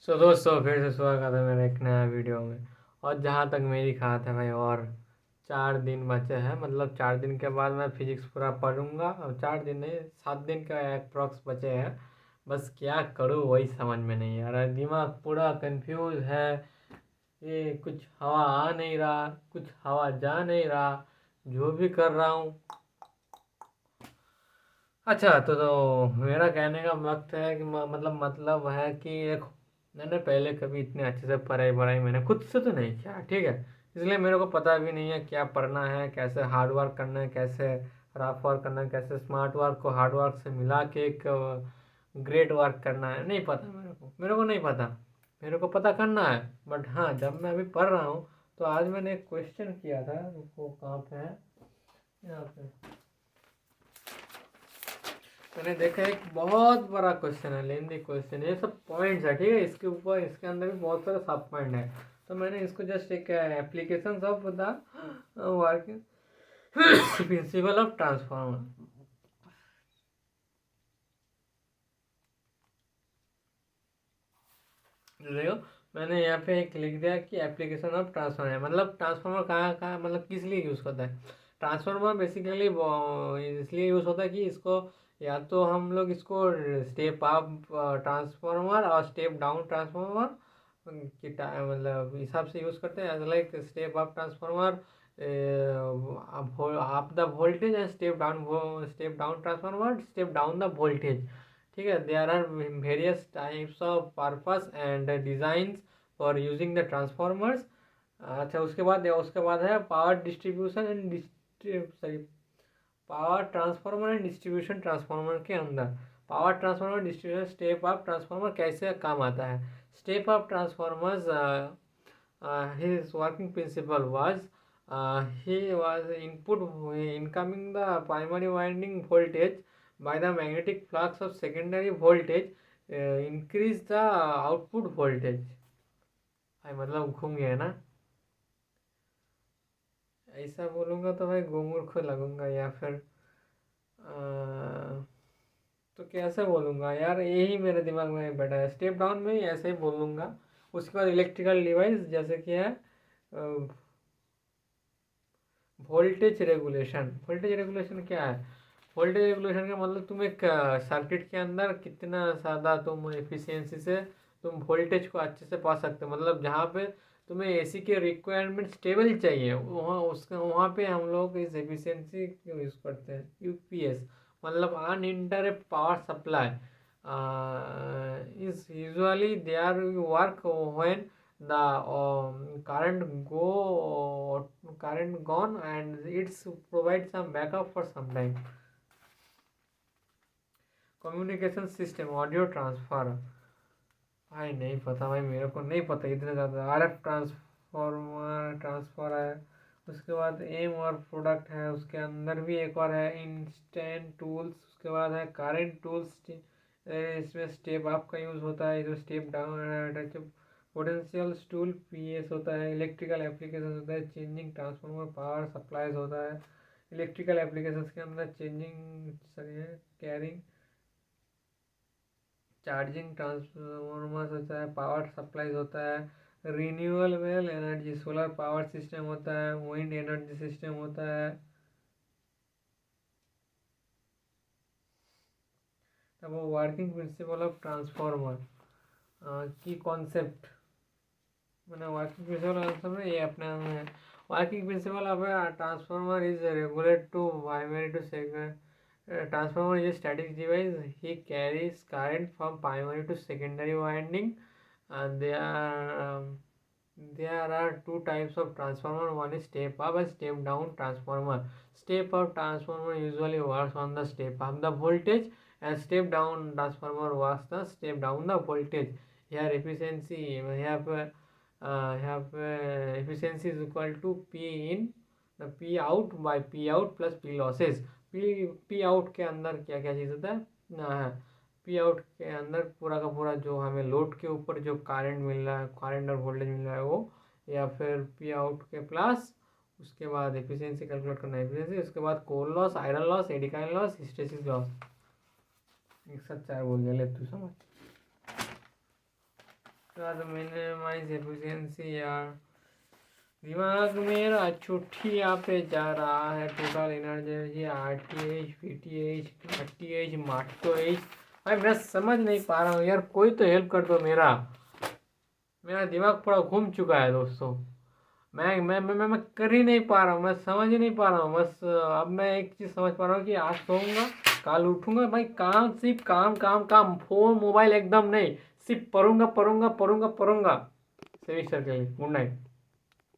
दोस्तों फिर से स्वागत है मेरे एक नया वीडियो में। और जहाँ तक मेरी खात है भाई, और 4 दिन बचे हैं। मतलब 4 दिन के बाद मैं फिजिक्स पूरा पढ़ूंगा। और 4 दिन नहीं, 7 दिन का अप्रॉक्स बचे हैं। बस क्या करूँ वही समझ में नहीं आ रहा, दिमाग पूरा कंफ्यूज है। ये कुछ हवा आ नहीं रहा, कुछ हवा जा नहीं रहा, जो भी कर रहा हूँ। अच्छा, तो मेरा कहने का वक्त है कि मतलब है कि एक, मैंने पहले कभी इतने अच्छे से पढ़ाई वढ़ाई मैंने खुद से तो नहीं किया, ठीक है। इसलिए मेरे को पता भी नहीं है क्या पढ़ना है, कैसे हार्ड वर्क करना है, कैसे रफ वर्क करना है, कैसे स्मार्ट वर्क को हार्ड वर्क से मिला के एक ग्रेट वर्क करना है। नहीं पता मेरे को नहीं पता। मेरे को पता करना है, बट हाँ, जब मैं अभी पढ़ रहा हूँ तो आज मैंने एक क्वेश्चन किया था। वो कहाँ पे है? यहाँ पे मैंने देखा एक बहुत बड़ा क्वेश्चन है, लेंदी क्वेश्चन। ये सब पॉइंट्स है, ठीक है। इसके ऊपर, इसके अंदर भी बहुत सारे सब पॉइंट है। तो मैंने इसको जस्ट एक application of the working principle of transformer, देखो मैंने यहाँ पे एक लिख दिया कि एप्लीकेशन ऑफ ट्रांसफॉर्मर। मतलब ट्रांसफॉर्मर कहाँ कहाँ, मतलब किस लिए यूज़ होता है। ट्रांसफॉर्मर बेसिकली इसलिए यूज़ होता है कि इसको या तो हम लोग इसको स्टेप अप ट्रांसफॉर्मर और स्टेप डाउन ट्रांसफॉर्मर की मतलब हिसाब से यूज़ करते हैं। Like step up transformer up the voltage and step down transformer step down the voltage, ठीक है। There are various types of purpose and designs for using the transformers. अच्छा, उसके बाद है power distribution and sorry, power transformer and distribution transformer के अंदर power transformer distribution step up transformer कैसे काम आता है। Step up transformers, his working principle was, he was input incoming the primary winding voltage by the magnetic flux of secondary voltage, increase the output voltage। भाई मतलब घूम गया ना। ऐसा बोलूँगा तो भाई गोमूर्ख लगूंगा, या फिर तो कैसे बोलूँगा यार, यही मेरे दिमाग में बैठा है। स्टेप डाउन में ही ऐसे ही बोलूँगा। उसके बाद इलेक्ट्रिकल डिवाइस जैसे कि है वोल्टेज रेगुलेशन। वोल्टेज रेगुलेशन क्या है? वोल्टेज रेगुलेशन का मतलब तुम एक सर्किट के अंदर कितना ज़्यादा तुम एफिशिएंसी से तुम वोल्टेज को अच्छे से पा सकते हो। मतलब जहाँ पे तुम्हें एसी के रिक्वायरमेंट स्टेबल चाहिए, वहाँ पे हम लोग इस एफिशिएंसी को यूज़ करते हैं, यूपीएस। मतलब uninterrupt power supply is usually their work when the current gone, and it's provide some backup for some time। Communication system audio transfer, भाई नहीं पता भाई, मेरे को नहीं पता इतने ज़्यादा। आरएफ ट्रांसफॉर्मर ट्रांसफर है। उसके बाद एम और प्रोडक्ट है, उसके अंदर भी एक और है इंस्टेंट टूल्स। उसके बाद है करेंट टूल्स, इसमें स्टेप अप का यूज़ होता है, जो step down potential tool PS होता है। इलेक्ट्रिकल एप्लीकेशन होता है, चेंजिंग ट्रांसफॉर्मर पावर सप्लाईज होता है। इलेक्ट्रिकल एप्लीकेशन के अंदर चेंजिंग कैरिंग चार्जिंग ट्रांसफॉर्मर्स होता है, पावर सप्लाईज होता है। Renewable energy solar power system होता है, विंड एनर्जी सिस्टम होता है। तब वो वर्किंग प्रिंसिपल ऑफ ट्रांसफॉर्मर की कॉन्सेप्ट, मैंने वर्किंग प्रिंसिपल ये अपने working principle of transformer is regulate to primary to second. Transformer is a static device. He carries current from primary to secondary winding. And there are two types of transformer. One is step up and step down transformer. Step up transformer usually works on the step up the voltage, and step down transformer works the step down the voltage. Here efficiency, efficiency is equal to P in the P out by P out plus P losses। P out के अंदर क्या क्या चीज़ होता है? P out के अंदर पूरा का पूरा जो हमें लोड के ऊपर जो करंट मिल रहा है, करंट और वोल्टेज मिल रहा है वो, या फिर पी आउट के प्लस उसके बाद एफिशिएंसी कैलकुलेट करना है, एफिशिएंसी। उसके बाद core loss, iron loss, eddy current loss, hysteresis loss. एक साथ 4 बोल दिया, ले तू समझ। बाद मिनिमाइज एफिशिएंसी यार, दिमाग मेरा छुट्टी पे जा रहा है। Total energy RTH PTH RTH माटोH। भाई मैं समझ नहीं पा रहा हूँ यार, कोई तो हेल्प कर दो। मेरा दिमाग पूरा घूम चुका है दोस्तों। मैं कर ही नहीं पा रहा हूँ, मैं समझ ही नहीं पा रहा हूँ। बस अब मैं एक चीज़ समझ पा रहा हूँ कि आज सोऊंगा, कल उठूंगा भाई, काम सिर्फ काम काम काम, फोन मोबाइल एकदम नहीं, सिर्फ पढ़ूंगा पढ़ूंगा पढ़ूंगा पढ़ूंगा। सेविस्टर के लिए गुड नाइट।